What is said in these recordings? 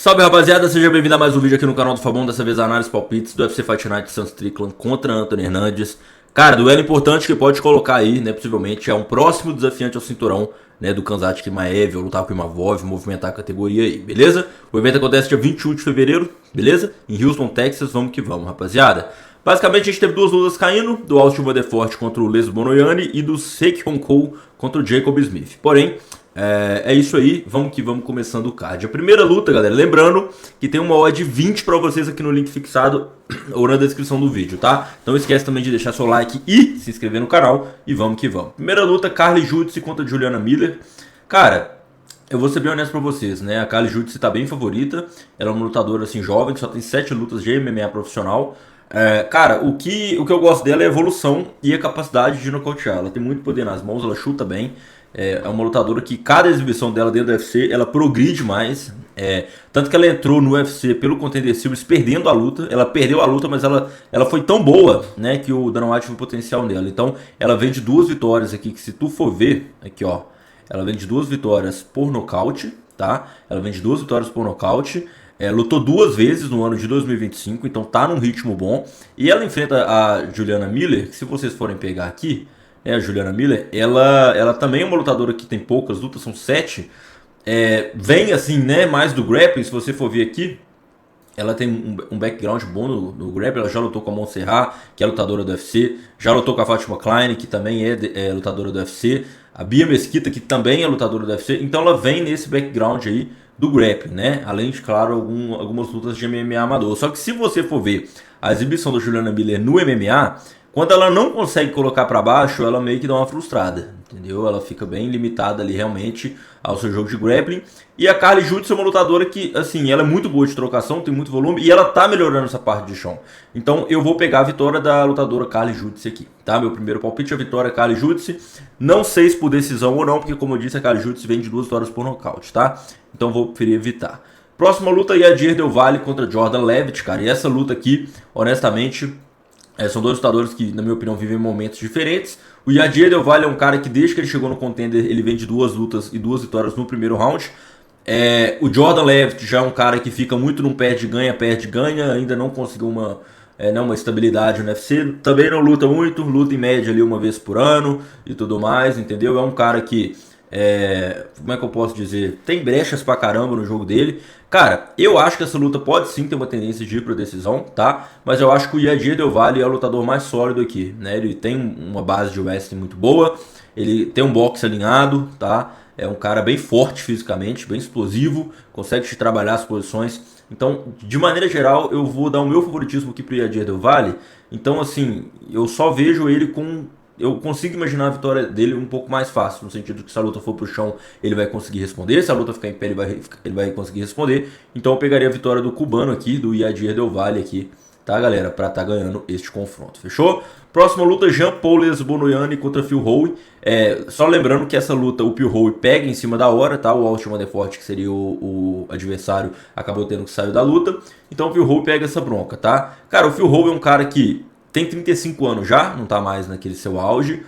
Salve rapaziada, seja bem-vindo a mais um vídeo aqui no canal do Fabão, dessa vez a análise palpites do UFC Fight Night Sean Strickland contra Anthony Hernandes. Cara, duelo importante que pode colocar aí, né, possivelmente, é um próximo desafiante ao cinturão, né, do Khamzat Chimaev, ou lutar com o Imavov, movimentar a categoria aí, beleza? O evento acontece dia 21 de fevereiro, beleza? Em Houston, Texas, vamos que vamos, rapaziada. Basicamente a gente teve duas lutas caindo, do Austin Vanderfort contra o Les Bonoiani e do Seok-Hong Ko contra o Jacob Smith. Porém, é isso aí, vamos que vamos começando o card. A primeira luta, galera, lembrando que tem uma odd 20 pra vocês aqui no link fixado ou na descrição do vídeo, tá? Então não esquece também de deixar seu like e se inscrever no canal e vamos que vamos. Primeira luta, Carly Judice contra Juliana Miller. Cara, eu vou ser bem honesto pra vocês, né? A Carly Judice tá bem favorita, ela é uma lutadora assim jovem, que só tem 7 lutas de MMA profissional. Cara, o que eu gosto dela é a evolução e a capacidade de nocautear. Ela tem muito poder nas mãos, ela chuta bem. É uma lutadora que cada exibição dela dentro do UFC, ela progride mais. Tanto que ela entrou no UFC pelo Contender Series perdendo a luta. Ela perdeu a luta, mas ela foi tão boa, né, que o Dana White viu o potencial nela. Então, ela vem de 2 vitórias aqui, que se tu for ver, aqui ó, ela vem de 2 vitórias por nocaute, tá? Ela vem de 2 vitórias por nocaute. Lutou 2 vezes no ano de 2025, então tá num ritmo bom. E ela enfrenta a Juliana Miller, que se vocês forem pegar aqui, a Juliana Miller, ela também é uma lutadora que tem poucas lutas, são 7. Vem assim, né, mais do grappling, se você for ver aqui. Ela tem um background bom no grappling, ela já lutou com a Montserrat, que é lutadora do UFC. Já lutou com a Fatima Klein, que também é lutadora do UFC. A Bia Mesquita, que também é lutadora do UFC. Então ela vem nesse background aí do grappling, né? Além de, claro, algumas lutas de MMA amador. Só que se você for ver a exibição da Juliana Miller no MMA, quando ela não consegue colocar pra baixo, ela meio que dá uma frustrada, entendeu? Ela fica bem limitada ali realmente ao seu jogo de grappling. E a Carly Judice é uma lutadora que, assim, ela é muito boa de trocação, tem muito volume e ela tá melhorando essa parte de chão. Então eu vou pegar a vitória da lutadora Carly Judice aqui, tá? Meu primeiro palpite é a vitória Carly Judice. Não sei se por decisão ou não, porque como eu disse, a Carly Judice vem de 2 vitórias por nocaute, tá? Então vou preferir evitar. Próxima luta, Yadir Del Valle contra Jordan Levitt, cara. E essa luta aqui, honestamente, são 2 lutadores que, na minha opinião, vivem momentos diferentes. O Yadir Del Valle é um cara que, desde que ele chegou no Contender, ele vem de 2 lutas e 2 vitórias no primeiro round. O Jordan Levitt já é um cara que fica muito num perde-ganha, ainda não conseguiu uma estabilidade no UFC. Também não luta muito, luta em média ali uma vez por ano e tudo mais, entendeu? É um cara que, como é que eu posso dizer, tem brechas pra caramba no jogo dele. Cara, eu acho que essa luta pode sim ter uma tendência de ir pra decisão, tá? Mas eu acho que o Yadir Del Valle é o lutador mais sólido aqui, né? Ele tem uma base de wrestling muito boa, ele tem um boxe alinhado, tá? É um cara bem forte fisicamente, bem explosivo, consegue te trabalhar as posições. Então, de maneira geral, eu vou dar o meu favoritismo aqui pro Yadir Del Valle. Então, assim, eu só vejo ele com... Eu consigo imaginar a vitória dele um pouco mais fácil, no sentido que se a luta for pro chão, ele vai conseguir responder, se a luta ficar em pé, ele vai conseguir responder. Então eu pegaria a vitória do cubano aqui, do Yadir Del Valle aqui, tá, galera? Pra tá ganhando este confronto, fechou? Próxima luta, Jean-Paul Les Bonoiani contra Phil Howe. Só lembrando que essa luta, o Phil Howe pega em cima da hora, tá? O Austin Vanderfort, que seria o adversário, acabou tendo que sair da luta. Então o Phil Howe pega essa bronca, tá? Cara, o Phil Howe é um cara que tem 35 anos já, não tá mais naquele seu auge.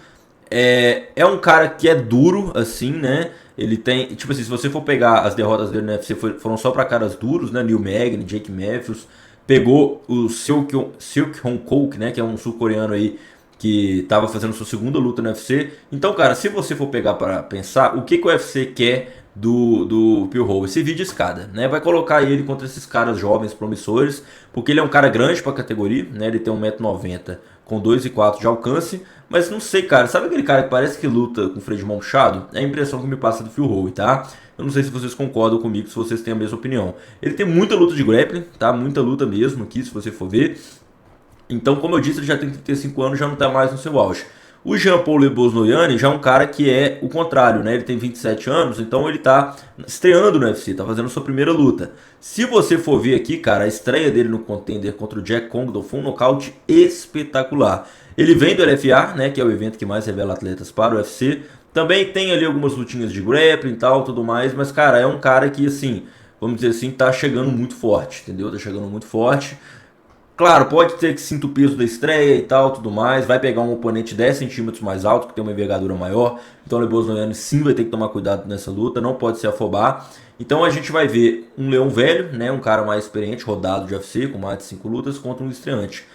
É um cara que é duro, assim, né? Ele tem, tipo assim, se você for pegar as derrotas dele no UFC, foram só pra caras duros, né? Neil Magny, Jake Matthews. Pegou o Seok-Hong Ko, né? Que é um sul-coreano aí que tava fazendo sua segunda luta no UFC. Então, cara, se você for pegar pra pensar, o que o UFC quer do Phil Howe? Esse vídeo escada, né? Vai colocar ele contra esses caras jovens promissores, porque ele é um cara grande pra categoria, né? Ele tem 1,90 m com 2,4 de alcance, mas não sei, cara, sabe aquele cara que parece que luta com freio de mão puxado? É a impressão que me passa do Phil Howe, tá? Eu não sei se vocês concordam comigo, se vocês têm a mesma opinião. Ele tem muita luta de grappling, tá? Muita luta mesmo aqui, se você for ver. Então, como eu disse, ele já tem 35 anos, já não tá mais no seu auge. O Jean-Paul Les Bonoiani já é um cara que é o contrário, né? Ele tem 27 anos, então ele tá estreando no UFC, tá fazendo sua primeira luta. Se você for ver aqui, cara, a estreia dele no Contender contra o Jack Congdon foi um nocaute espetacular. Ele vem do LFA, né? Que é o evento que mais revela atletas para o UFC. Também tem ali algumas lutinhas de grappling e tal, tudo mais, mas, cara, é um cara que, assim, vamos dizer assim, tá chegando muito forte, entendeu? Tá chegando muito forte. Claro, pode ter que sinta o peso da estreia e tal, tudo mais. Vai pegar um oponente 10 centímetros mais alto, que tem uma envergadura maior. Então o Les Bonoiani sim vai ter que tomar cuidado nessa luta, não pode se afobar. Então a gente vai ver um leão velho, né, um cara mais experiente, rodado de UFC, com mais de 5 lutas, contra um estreante.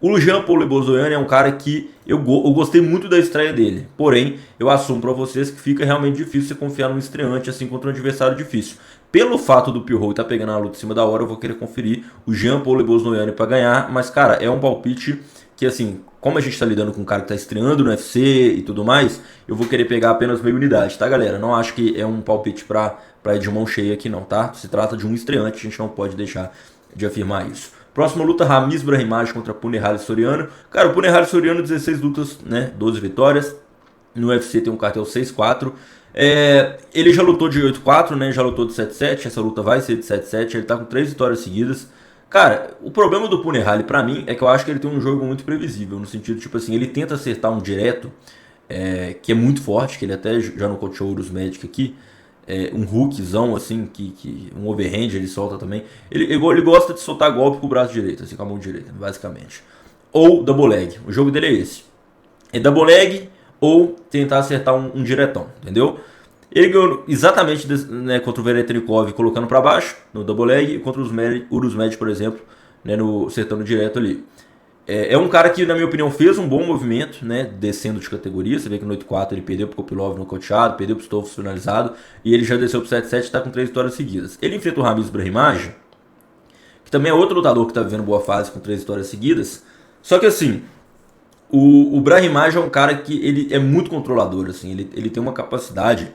O Jean-Paul Lebozoian é um cara que eu gostei muito da estreia dele. Porém, eu assumo para vocês que fica realmente difícil você confiar num estreante assim contra um adversário difícil. Pelo fato do Pierrot estar pegando a luta em cima da hora, eu vou querer conferir o Jean-Paul Lebozoian para ganhar. Mas, cara, é um palpite que, assim, como a gente está lidando com um cara que está estreando no UFC e tudo mais, eu vou querer pegar apenas meia unidade, tá, galera? Não acho que é um palpite para ir de mão cheia aqui, não, tá? Se trata de um estreante, a gente não pode deixar de afirmar isso. Próxima luta, Ramiz Brahimaj contra Punahele Soriano. Cara, o Punahele Soriano, 16 lutas, né? 12 vitórias. No UFC tem um cartel 6-4. Ele já lutou de 8-4, né? Já lutou de 7-7. Essa luta vai ser de 7-7. Ele tá com 3 vitórias seguidas. Cara, o problema do Punahele pra mim é que eu acho que ele tem um jogo muito previsível. No sentido, tipo assim, ele tenta acertar um direto, que é muito forte, que ele até já nocauteou o Urus Magic aqui. Um hookzão, assim, um overhand ele solta também. Ele gosta de soltar golpe com o braço direito, assim, com a mão direita, basicamente. Ou double leg. O jogo dele é esse. É double leg ou tentar acertar um diretão, entendeu? Ele ganhou exatamente né, contra o Veretrinkov colocando para baixo, no double leg, e contra o Urus Magic, por exemplo, né, acertando direto ali. É um cara que, na minha opinião, fez um bom movimento, né, descendo de categoria. Você vê que no 8-4 ele perdeu pro Kopilov nocauteado, perdeu pro Stolfs finalizado, e ele já desceu pro 7-7 e está com 3 vitórias seguidas. Ele enfrenta o Ramiz Brahimaj, que também é outro lutador que está vivendo boa fase com 3 vitórias seguidas. Só que assim, o Brahimaj é um cara que ele é muito controlador, assim, ele tem uma capacidade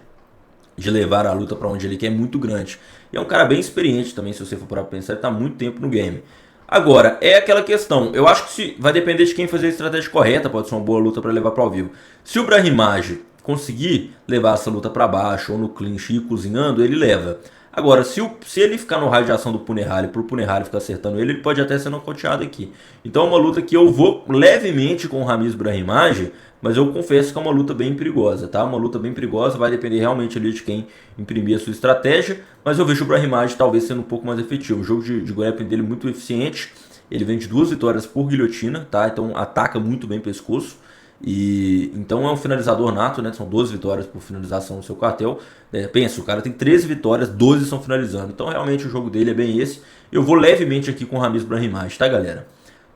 de levar a luta para onde ele quer muito grande. E é um cara bem experiente também, se você for para pensar, ele está há muito tempo no game. Agora, é aquela questão, eu acho que vai depender de quem fazer a estratégia correta, pode ser uma boa luta para levar para ao vivo. Se o Brahimaj conseguir levar essa luta para baixo ou no clinch e ir cozinhando, ele leva. Agora, se ele ficar no raio de ação do Punahele, pro Punahele ficar acertando ele pode até ser nocauteado aqui. Então é uma luta que eu vou levemente com o Ramiz Brahimaj, mas eu confesso que é uma luta bem perigosa, tá? Uma luta bem perigosa, vai depender realmente ali de quem imprimir a sua estratégia, mas eu vejo o Brahimaj talvez sendo um pouco mais efetivo. O jogo de grappling dele é muito eficiente, ele vem de 2 vitórias por guilhotina, tá? Então ataca muito bem pescoço. E então é um finalizador nato, né? São 12 vitórias por finalização no seu cartel. Pensa, o cara tem 13 vitórias, 12 são finalizando. Então realmente o jogo dele é bem esse. Eu vou levemente aqui com o Ramiz Brahimaj, tá, galera?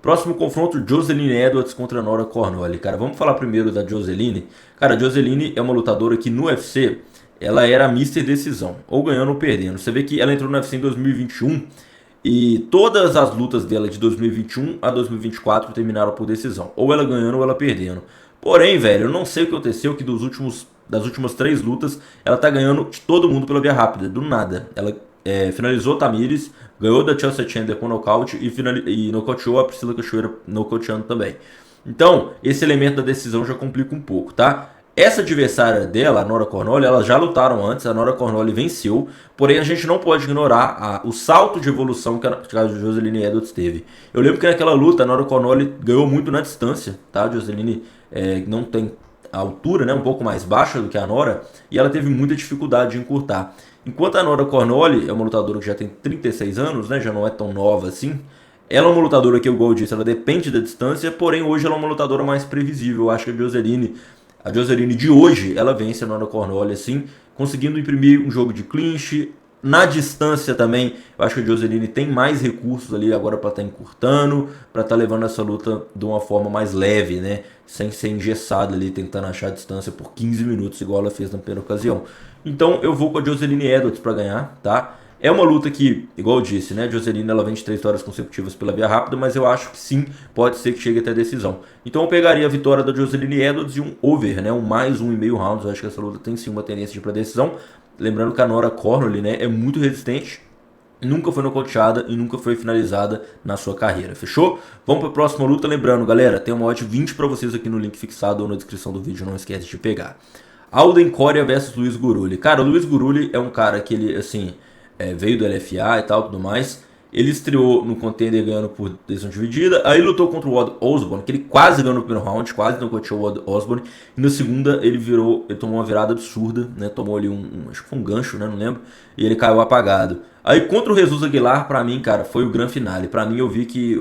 Próximo confronto, Joseline Edwards contra Nora Cornoli. Cara, vamos falar primeiro da Joseline. Cara, a Joseline é uma lutadora que no UFC ela era a Mr. Decisão, ou ganhando ou perdendo. Você vê que ela entrou no UFC em 2021 e todas as lutas dela de 2021 a 2024 terminaram por decisão, ou ela ganhando ou ela perdendo. Porém, velho, eu não sei o que aconteceu, que das últimas 3 lutas ela tá ganhando de todo mundo pela via rápida, do nada. Ela finalizou Tamires, ganhou da Chelsea Chandler com nocaute e nocauteou a Priscila Cachoeira nocauteando também. Então, esse elemento da decisão já complica um pouco, tá? Essa adversária dela, a Nora Cornoli, elas já lutaram antes, a Nora Cornoli venceu, porém a gente não pode ignorar o salto de evolução que a Joseline Edwards teve. Eu lembro que naquela luta a Nora Cornoli ganhou muito na distância, tá? A Joseline não tem a altura, né, um pouco mais baixa do que a Nora, e ela teve muita dificuldade de encurtar. Enquanto a Nora Cornoli é uma lutadora que já tem 36 anos, né, já não é tão nova assim, ela é uma lutadora que, igual eu disse, ela depende da distância, porém hoje ela é uma lutadora mais previsível. Eu acho que a Joseline de hoje, ela vence a Nora Cornoli assim, conseguindo imprimir um jogo de clinch. Na distância também, eu acho que a Joseline tem mais recursos ali agora para estar encurtando, para estar levando essa luta de uma forma mais leve, né? Sem ser engessada ali, tentando achar a distância por 15 minutos, igual ela fez na primeira ocasião. Então eu vou com a Joseline Edwards para ganhar, tá? É uma luta que, igual eu disse, né? A Joseline ela vem de 3 vitórias consecutivas pela via rápida, mas eu acho que sim, pode ser que chegue até a decisão. Então eu pegaria a vitória da Joseline Edwards e um over, né? Mais 1,5 rounds. Eu acho que essa luta tem sim uma tendência de ir pra decisão. Lembrando que a Nora Cornoli, né, é muito resistente, nunca foi nocauteada e nunca foi finalizada na sua carreira, fechou? Vamos para a próxima luta, lembrando, galera, tem uma odd 20 para vocês aqui no link fixado ou na descrição do vídeo, não esquece de pegar. Alden Coria versus Luiz Guruli. Cara, o Luiz Guruli é um cara que ele, assim, veio do LFA e tal, tudo mais. Ele estreou no contender ganhando por decisão dividida. Aí lutou contra o Odd Osbourne, que ele quase ganhou no primeiro round, quase nocauteou o Odd Osbourne. E na segunda ele tomou uma virada absurda, né? Tomou ali acho que foi um gancho, né? Não lembro. E ele caiu apagado. Aí contra o Jesus Aguilar, pra mim, cara, foi o grande finale. Pra mim, eu vi que.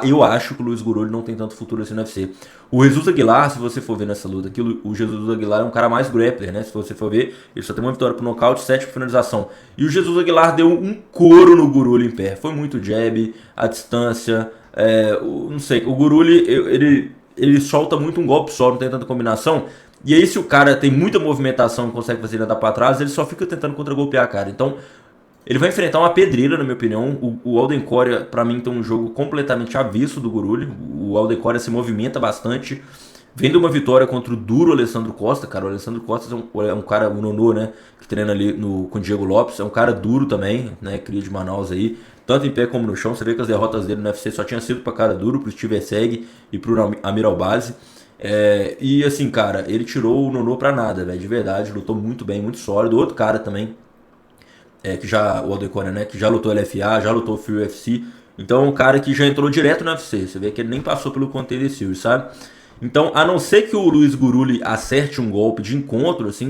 Eu acho que o Luiz Gurulho não tem tanto futuro assim no UFC. O Jesus Aguilar, se você for ver nessa luta aqui, o Jesus Aguilar é um cara mais grappler, né? Se você for ver, ele só tem uma vitória por nocaute, 7 por finalização. E o Jesus Aguilar deu um couro no Gurulho em pé. Foi muito jab, a distância. Não sei, o Gurulho, ele solta muito um golpe só, não tem tanta combinação. E aí, se o cara tem muita movimentação e consegue fazer ele andar pra trás, ele só fica tentando contra-golpear, cara. Então, ele vai enfrentar uma pedreira, na minha opinião. O Alden Coria, pra mim, tem um jogo completamente avesso do Gurulho. O Alden Coria se movimenta bastante. Vem de uma vitória contra o duro Alessandro Costa, cara. O Alessandro Costa é um cara, o Nonô, né? Que treina ali com o Diego Lopes. É um cara duro também, né? Cria de Manaus aí. Tanto em pé como no chão. Você vê que as derrotas dele no UFC só tinha sido pra cara duro, pro Steve Seg e pro Amir Albazi. E assim, cara, ele tirou o Nonô pra nada, velho. De verdade, lutou muito bem, muito sólido. Outro cara também que já, o Alden Coria, né, que já lutou LFA, já lutou Free UFC, então é um cara que já entrou direto no UFC, você vê que ele nem passou pelo Contender Series, sabe? Então, a não ser que o Luiz Gurulho acerte um golpe de encontro, assim,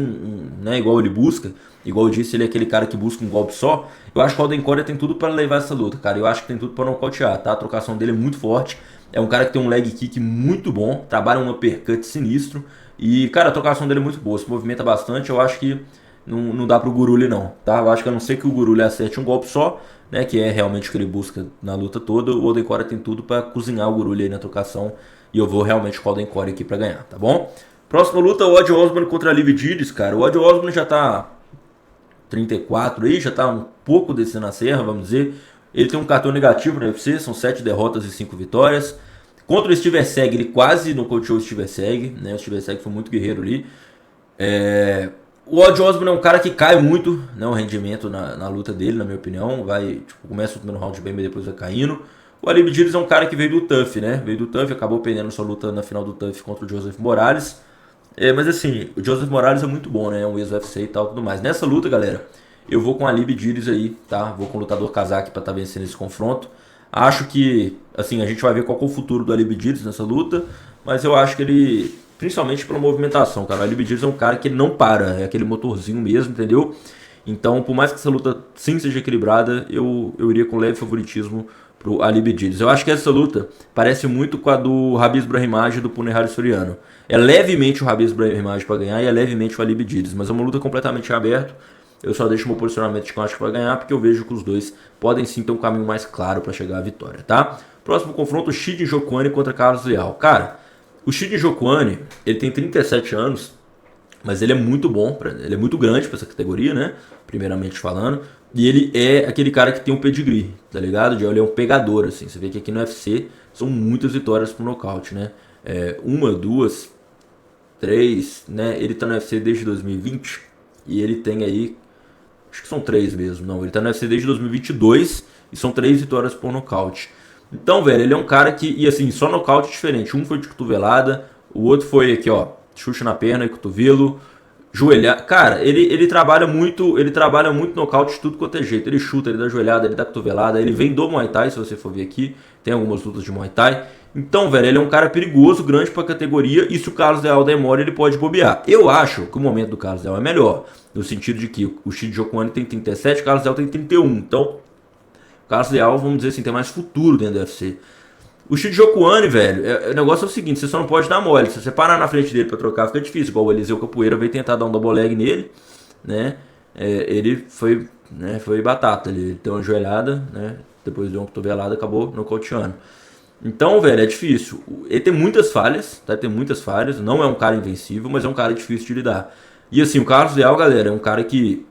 né, igual ele busca, igual eu disse, ele é aquele cara que busca um golpe só, eu acho que o Alden Coria tem tudo para levar essa luta, cara, eu acho que tem tudo para nocautear, tá? A trocação dele é muito forte, é um cara que tem um leg kick muito bom, trabalha um uppercut sinistro, e, cara, a trocação dele é muito boa, se movimenta bastante, eu acho que não dá pro Gurulho não, tá? Eu acho que a não ser que o Gurulho acerte um golpe só, né, que é realmente o que ele busca na luta toda, o Alden Coria tem tudo pra cozinhar o Gurulho aí na trocação, e eu vou realmente com o Alden Coria aqui pra ganhar, tá bom? Próxima luta, o Ode Osbourne contra a Liv Dides, cara. O Ode Osbourne já tá 34 aí, já tá um pouco descendo a serra, vamos dizer. Ele tem um cartão negativo no UFC, são 7 derrotas e 5 vitórias. Contra o Steve Seg, ele quase nocauteou o Steve Seg, né? O Steve Seg foi muito guerreiro ali. O Ode Osbourne é um cara que cai muito, né, o rendimento na luta dele, na minha opinião. Começa o primeiro round bem, mas depois vai caindo. O Alib Diris é um cara que veio do TUF, né? Veio do TUF, acabou perdendo sua luta na final do TUF contra o Joseph Morales. Mas assim, o Joseph Morales é muito bom, né? É um ex-UFC e tal, tudo mais. Nessa luta, galera, eu vou com o Alib Diris aí, tá? Vou com o lutador Kazak pra estar vencendo esse confronto. Acho que, assim, a gente vai ver qual é o futuro do Alib Diris nessa luta, mas eu acho que ele, principalmente pela movimentação, cara, o Alib Diris é um cara que ele não para, é aquele motorzinho mesmo, entendeu? Então, por mais que essa luta sim seja equilibrada, eu iria com leve favoritismo pro Alib Diris. Eu acho que essa luta parece muito com a do Khabib Brahimaj e do Punahou Soriano. É levemente o Khabib Brahimaj para ganhar e é levemente o Alib Diris, mas é uma luta completamente aberta. Eu só deixo meu posicionamento de quem eu acho que vai ganhar, porque eu vejo que os dois podem sim ter um caminho mais claro para chegar à vitória, tá? Próximo confronto, o Shid Njokuani contra Carlos Leal. Cara, o Shid Njokuani, ele tem 37 anos, mas ele é muito bom, ele é muito grande para essa categoria, né? Primeiramente falando. E ele é aquele cara que tem um pedigree, tá ligado? Ele é um pegador, assim. Você vê que aqui no UFC são muitas vitórias por nocaute, né? Uma, duas, três, né? Ele tá no UFC desde 2020 e ele tem aí, acho que são 3 mesmo, não. Ele tá no UFC desde 2022 e são 3 vitórias por nocaute. Então, velho, ele é um cara que, e assim, só nocaute diferente. Um foi de cotovelada, o outro foi aqui, ó, chute na perna e cotovelo, joelhada. Cara, ele trabalha muito nocaute de tudo quanto é jeito. Ele chuta, ele dá joelhada, ele dá cotovelada, ele vem do Muay Thai, se você for ver aqui, tem algumas lutas de Muay Thai. Então, velho, ele é um cara perigoso, grande pra categoria, e se o Carlos Leal demora, ele pode bobear. Eu acho que o momento do Carlos Leal é melhor, no sentido de que o Shid Njokuani tem 37, o Carlos Leal tem 31. Então, o Carlos Leal, vamos dizer assim, tem mais futuro dentro do UFC. O Shid Njokuani, velho, o negócio é o seguinte, você só não pode dar mole. Se você parar na frente dele pra trocar, fica difícil. Igual o Eliseu Capoeira veio tentar dar um double leg nele, né? Ele foi batata, ele deu uma joelhada, né? Depois deu uma cotovelada, acabou nocauteando. Então, velho, é difícil. Ele tem muitas falhas, tá? Tem muitas falhas. Não é um cara invencível, mas é um cara difícil de lidar. E assim, o Carlos Leal, galera, é um cara que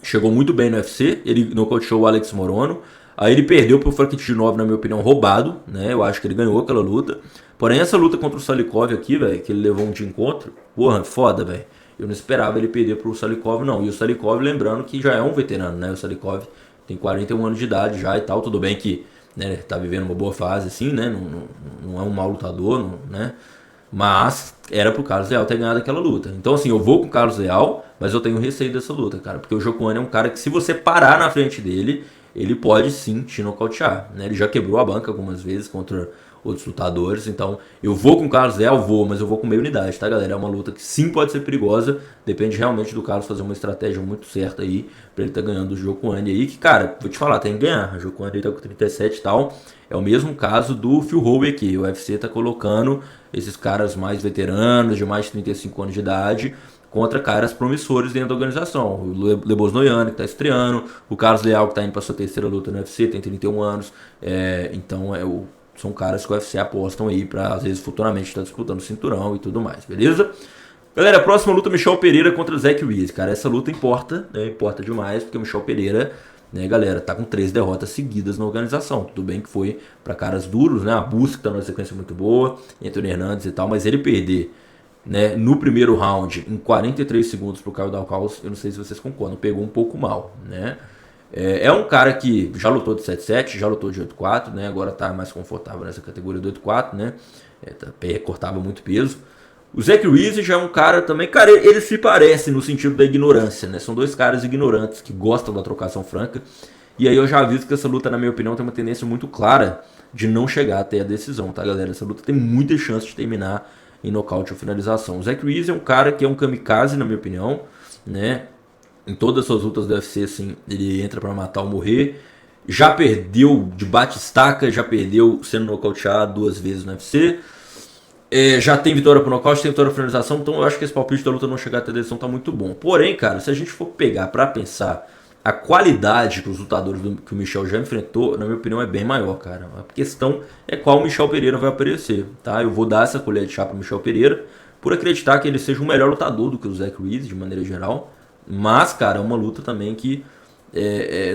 chegou muito bem no UFC. Ele nocauteou o Alex Morono. Aí ele perdeu pro Fakhtiyarov, na minha opinião, roubado, né? Eu acho que ele ganhou aquela luta. Porém, essa luta contra o Salikov aqui, velho, que ele levou um de encontro, porra, foda, velho. Eu não esperava ele perder pro Salikov, não. E o Salikov, lembrando que já é um veterano, né? O Salikov tem 41 anos de idade já e tal. Tudo bem que, né, tá vivendo uma boa fase, assim, né? Não é um mau lutador, né? Mas era pro Carlos Leal ter ganhado aquela luta. Então, assim, eu vou com o Carlos Leal, mas eu tenho receio dessa luta, cara. Porque o Njokuani é um cara que, se você parar na frente dele, ele pode sim te nocautear, né? Ele já quebrou a banca algumas vezes contra outros lutadores. Então, eu vou com o Carlos Leal, mas eu vou com meia unidade, tá, galera? É uma luta que sim pode ser perigosa, depende realmente do Carlos fazer uma estratégia muito certa aí, pra ele tá ganhando o Jokuani aí, que, cara, vou te falar, tem que ganhar. O Jokuani tá com 37 e tal. É o mesmo caso do Phil Howe aqui. O UFC tá colocando esses caras mais veteranos, de mais de 35 anos de idade, contra caras promissores dentro da organização. O Lebos Noyane, que tá estreando, o Carlos Leal, que tá indo pra sua terceira luta no UFC, tem 31 anos. Então, são caras que o UFC apostam aí pra, às vezes, futuramente estar disputando o cinturão e tudo mais, beleza? Galera, a próxima luta, Michel Pereira contra Zach Ruiz. Cara, essa luta importa, né? Importa demais, porque o Michel Pereira, né, galera, tá com 3 derrotas seguidas na organização. Tudo bem que foi pra caras duros, né? A Busca tá numa sequência muito boa, Anthony Hernandes e tal, mas ele perder, né, no primeiro round, em 43 segundos pro Caio Dalcaus, eu não sei se vocês concordam, pegou um pouco mal, né? É um cara que já lutou de 7-7, já lutou de 8-4, né? Agora tá mais confortável nessa categoria do 8-4, né? Cortava muito peso. O Zach Ruiz já é um cara também, cara, ele se parece no sentido da ignorância, né? São dois caras ignorantes que gostam da trocação franca. E aí eu já aviso que essa luta, na minha opinião, tem uma tendência muito clara de não chegar até a decisão, tá, galera? Essa luta tem muita chance de terminar em nocaute ou finalização. O Zach Ruiz é um cara que é um kamikaze, na minha opinião, né? Em todas as suas lutas do UFC, assim, ele entra pra matar ou morrer. Já perdeu de bate-estaca, já perdeu sendo nocauteado 2 vezes no UFC. Já tem vitória por nocaute, tem vitória por finalização, então eu acho que esse palpite da luta não chegar até a decisão tá muito bom. Porém, cara, se a gente for pegar pra pensar a qualidade que os lutadores que o Michel já enfrentou, na minha opinião, é bem maior, cara. A questão é qual o Michel Pereira vai aparecer, tá? Eu vou dar essa colher de chá pro Michel Pereira, por acreditar que ele seja um melhor lutador do que o Zach Ruiz, de maneira geral. Mas, cara, é uma luta também que...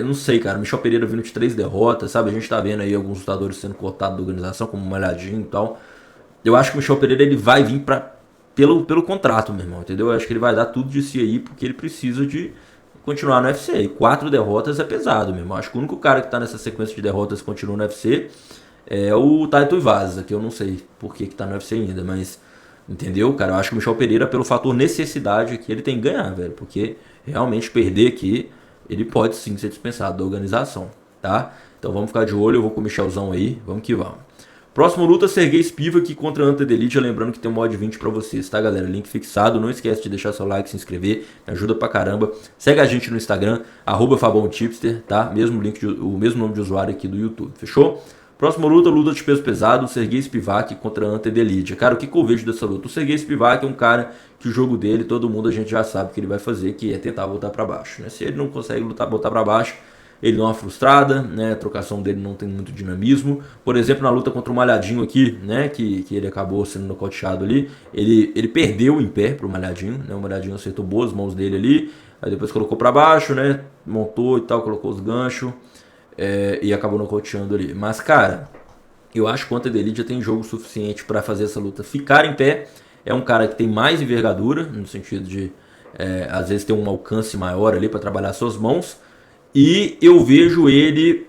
não sei, cara, o Michel Pereira vindo de 3 derrotas, sabe? A gente tá vendo aí alguns lutadores sendo cortados da organização, como o Malhadinho e tal. Eu acho que o Michel Pereira ele vai vir pelo contrato, meu irmão, entendeu? Eu acho que ele vai dar tudo de si aí, porque ele precisa de continuar no UFC. E 4 derrotas é pesado, meu irmão. Acho que o único cara que tá nessa sequência de derrotas que continua no UFC é o Taito Ivaza, que eu não sei por que tá no UFC ainda, mas... Entendeu, cara? Eu acho que o Michel Pereira, pelo fator necessidade aqui, ele tem que ganhar, velho. Porque realmente perder aqui, ele pode sim ser dispensado da organização, tá? Então vamos ficar de olho, eu vou com o Michelzão aí, vamos que vamos. Próximo luta, Sergei Spivak contra Ante Delija, lembrando que tem um mod 20 pra vocês, tá, galera? Link fixado, não esquece de deixar seu like, se inscrever, me ajuda pra caramba. Segue a gente no Instagram, @FabãoTipster, tá? O mesmo nome de usuário aqui do YouTube, fechou? Próxima luta, luta de peso pesado, Sergei Spivak contra Ante Delija. Cara, o que eu vejo dessa luta? O Sergei Spivak é um cara que o jogo dele, todo mundo a gente já sabe que ele vai fazer, que é tentar voltar pra baixo, né? Se ele não consegue voltar pra baixo, ele dá uma frustrada, né? A trocação dele não tem muito dinamismo. Por exemplo, na luta contra o Malhadinho aqui, né? Que ele acabou sendo nocauteado ali. Ele perdeu em pé pro Malhadinho, né? O Malhadinho acertou boas mãos dele ali. Aí depois colocou pra baixo, né? Montou e tal, colocou os ganchos. E acabou nocauteando ali. Mas, cara, eu acho que o Ante Delija tem jogo suficiente pra fazer essa luta ficar em pé. É um cara que tem mais envergadura, no sentido de, às vezes, ter um alcance maior ali pra trabalhar suas mãos. E eu vejo ele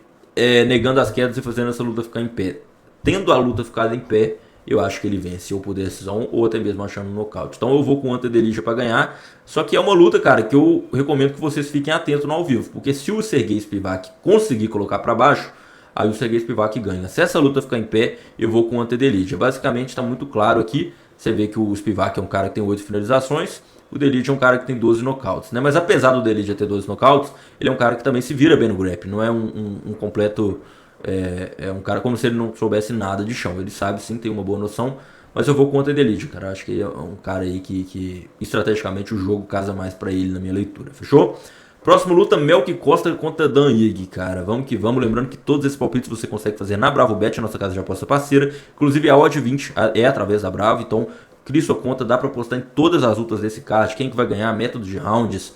negando as quedas e fazendo essa luta ficar em pé. Tendo a luta ficada em pé, eu acho que ele vence ou por decisão ou até mesmo achando um nocaute. Então eu vou com o Ante Delija para ganhar. Só que é uma luta, cara, que eu recomendo que vocês fiquem atentos no ao vivo. Porque se o Sergei Spivak conseguir colocar para baixo, aí o Sergei Spivak ganha. Se essa luta ficar em pé, eu vou com o Ante Delija. Basicamente está muito claro aqui. Você vê que o Spivak é um cara que tem 8 finalizações. O Delija é um cara que tem 12 nocautes, né? Mas apesar do Delija ter 12 nocautes, ele é um cara que também se vira bem no grappling. Não é um completo... É um cara como se ele não soubesse nada de chão. Ele sabe sim, tem uma boa noção. Mas eu vou contra o Delija, cara. Acho que é um cara aí que estrategicamente o jogo casa mais pra ele na minha leitura. Fechou? Próximo luta, Melk Costa contra Dan Ige, cara. Vamos que vamos. Lembrando que todos esses palpites você consegue fazer na Bravo Bet, a nossa casa de aposta parceira. Inclusive a odd 20 é através da Bravo. Então, crie sua conta, dá pra apostar em todas as lutas desse card. Quem que vai ganhar, método de rounds.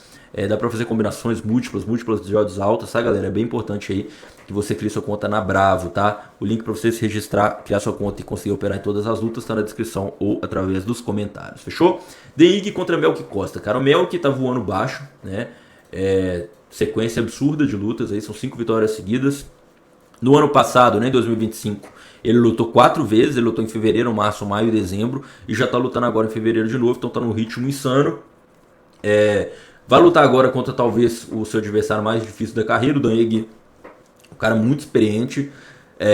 Dá pra fazer combinações múltiplas de odds altas, tá, galera? É bem importante aí que você crie sua conta na Bravo, tá? O link pra você se registrar, criar sua conta e conseguir operar em todas as lutas tá na descrição ou através dos comentários, fechou? Deig contra Melk Costa, cara. O Melk tá voando baixo, né? Sequência absurda de lutas aí, são 5 vitórias seguidas. No ano passado, né, em 2025, ele lutou 4 vezes, ele lutou em fevereiro, março, maio e dezembro, e já tá lutando agora em fevereiro de novo, então tá num ritmo insano. Vai lutar agora contra talvez o seu adversário mais difícil da carreira, o Dan Ige, um cara muito experiente.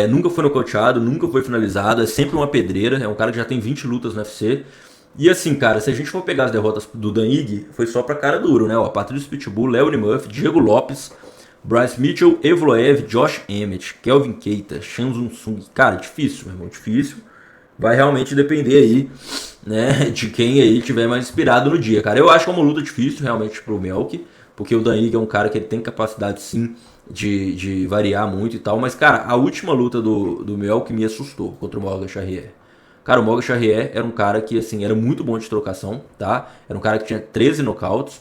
Nunca foi nocauteado, nunca foi finalizado, é sempre uma pedreira, é um cara que já tem 20 lutas no UFC. E assim, cara, se a gente for pegar as derrotas do Dan Ige, foi só pra cara duro, né? Ó, Patrício Pitbull, Leon Murphy, Diego Lopes, Bryce Mitchell, Evloev, Josh Emmett, Kelvin Keita, Shan Sung. Cara, difícil, meu irmão, difícil. Vai realmente depender aí, né, de quem aí tiver mais inspirado no dia, cara. Eu acho que é uma luta difícil realmente pro Melk, porque o Dan Ige é um cara que ele tem capacidade sim de variar muito e tal, mas cara, a última luta do Melk me assustou contra o Morgan Charrier. Cara, o Morgan Charrier era um cara que, assim, era muito bom de trocação, tá? Era um cara que tinha 13 nocautes.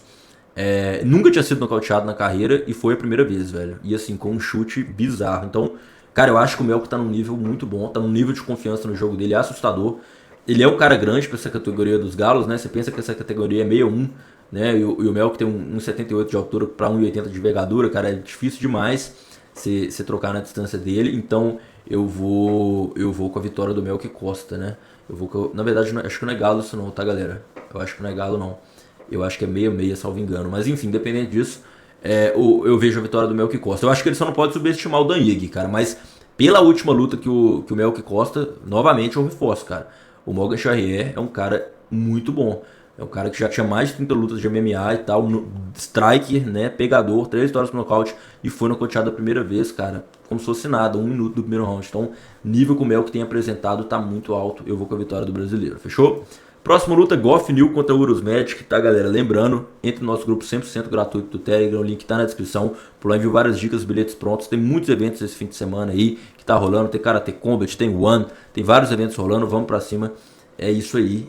Nunca tinha sido nocauteado na carreira e foi a primeira vez, velho. E, assim, com um chute bizarro. Então, cara, eu acho que o Melko tá num nível muito bom, tá num nível de confiança no jogo dele, é assustador. Ele é um cara grande pra essa categoria dos galos, né? Você pensa que essa categoria é 61, né? E o Melko tem 1,78 de altura pra 1,80 de envergadura, cara, é difícil demais se trocar na distância dele. Então, eu vou com a vitória do Melk Costa, né? Na verdade, acho que não é galo isso não, tá, galera? Eu acho que não é galo não. Eu acho que é 6-6, salvo engano. Mas enfim, independente disso, eu vejo a vitória do Melk Costa. Eu acho que ele só não pode subestimar o Dan Ige, cara. Mas pela última luta que o Melk Costa, novamente eu reforço, cara. O Morgan Charrier é um cara muito bom. É um cara que já tinha mais de 30 lutas de MMA e tal, striker, né, pegador, 3 vitórias por nocaute e foi nocauteado a primeira vez, cara, como se fosse nada, 1 minuto do primeiro round. Então, nível que o Melk tem apresentado tá muito alto, eu vou com a vitória do brasileiro, fechou? Próxima luta, Goff New contra Urus Magic, tá, galera? Lembrando, entre no nosso grupo 100% gratuito do Telegram, o link tá na descrição. Por lá envio várias dicas, bilhetes prontos. Tem muitos eventos esse fim de semana aí que tá rolando. Tem Karate Combat, tem One, tem vários eventos rolando. Vamos pra cima. É isso aí.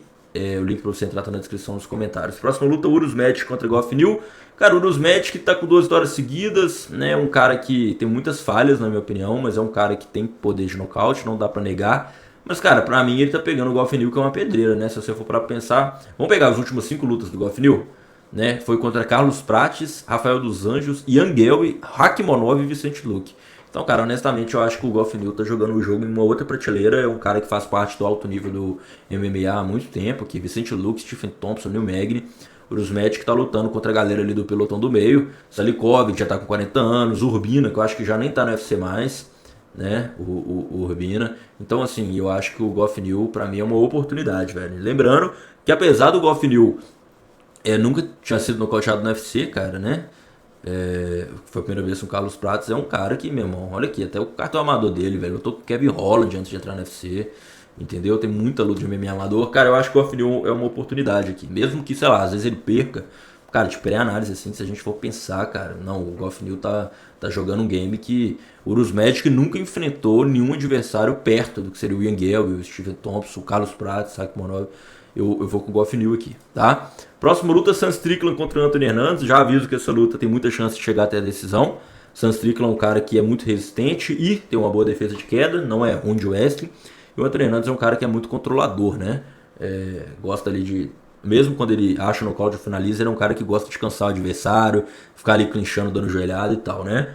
O link pra você entrar tá na descrição nos comentários. Próxima luta, Urus Magic contra Goff New. Cara, o Urus Magic tá com 2 vitórias seguidas, né? Um cara que tem muitas falhas, na minha opinião, mas é um cara que tem poder de nocaute, não dá pra negar. Mas, cara, pra mim ele tá pegando o Goff New, que é uma pedreira, né? Se você for pra pensar. Vamos pegar as últimas 5 lutas do Goff New, né? Foi contra Carlos Prates, Rafael dos Anjos, Ian Gelby, Rakhmonov e Vicente Luque. Então, cara, honestamente, eu acho que o Goff New tá jogando o jogo em uma outra prateleira. É um cara que faz parte do alto nível do MMA há muito tempo, que Vicente Luque, Stephen Thompson, Neil Magny. O Rusmatic tá lutando contra a galera ali do pelotão do meio. Salikovic já tá com 40 anos, Urbina, que eu acho que já nem tá no UFC mais, né? O Urbina. Então, assim, eu acho que o Goff New, pra mim, é uma oportunidade, velho. Lembrando que apesar do Goff New nunca tinha sido nocauteado no UFC, cara, né? Foi a primeira vez com o Carlos Prates. É um cara que, meu irmão, olha aqui, até o cartão amador dele, velho. Eu tô com o Kevin Holland antes de entrar no UFC, entendeu? Tem muita luta de MMA amador. Cara, eu acho que o Goff New é uma oportunidade aqui. Mesmo que, sei lá, às vezes ele perca. Cara, de pré-análise, assim, se a gente for pensar, cara, não, o Goff New tá jogando um game que o Urus Magic nunca enfrentou nenhum adversário perto do que seria o Ian Gelby, o Stephen Thompson, o Carlos Prates, o Rakhmonov. Eu vou com o Goff New aqui, tá? Próxima luta, Sam Strickland contra Anthony Hernandez. Já aviso que essa luta tem muita chance de chegar até a decisão. Sam Strickland é um cara que é muito resistente e tem uma boa defesa de queda, não é ruim de wrestling. E o Anthony Hernandez é um cara que é muito controlador, né? Gosta ali de... Mesmo quando ele acha o nocaute e finaliza, ele é um cara que gosta de cansar o adversário, ficar ali clinchando, dando joelhada e tal, né?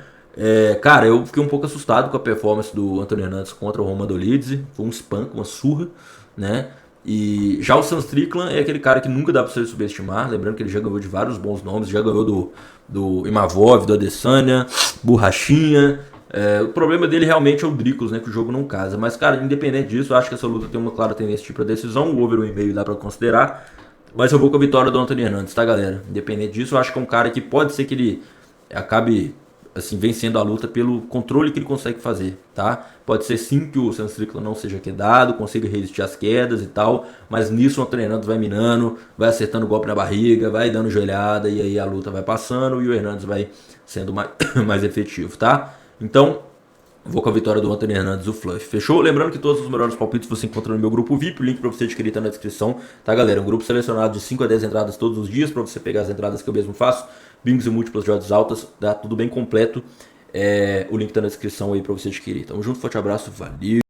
Cara, eu fiquei um pouco assustado com a performance do Anthony Hernandez contra o Roman Dolidze. Foi um spank, uma surra, né? E já o Sam Strickland é aquele cara que nunca dá pra você subestimar. Lembrando que ele já ganhou de vários bons nomes, já ganhou do Imavov, do Adesanya, Borrachinha. O problema dele realmente é o Dricos, né? Que o jogo não casa. Mas, cara, independente disso, eu acho que essa luta tem uma clara tendência para decisão. O over 1,5 dá pra considerar. Mas eu vou com a vitória do Anthony Hernandez, tá, galera? Independente disso, eu acho que é um cara que pode ser que ele acabe assim, vencendo a luta pelo controle que ele consegue fazer, tá? Pode ser sim que o Sam Strickland não seja quedado, consiga resistir às quedas e tal, mas nisso o Anthony Hernandez vai minando, vai acertando golpe na barriga, vai dando joelhada e aí a luta vai passando e o Hernandez vai sendo mais efetivo, tá? Então, vou com a vitória do Anthony Hernandez, o Fluff. Fechou? Lembrando que todos os melhores palpites você encontra no meu grupo VIP. O link pra você adquirir tá na descrição. Tá, galera? Um grupo selecionado de 5 a 10 entradas todos os dias pra você pegar as entradas que eu mesmo faço. Bingos e múltiplas de odds altas. Tá tudo bem completo. O link tá na descrição aí pra você adquirir. Tamo junto, forte abraço. Valeu!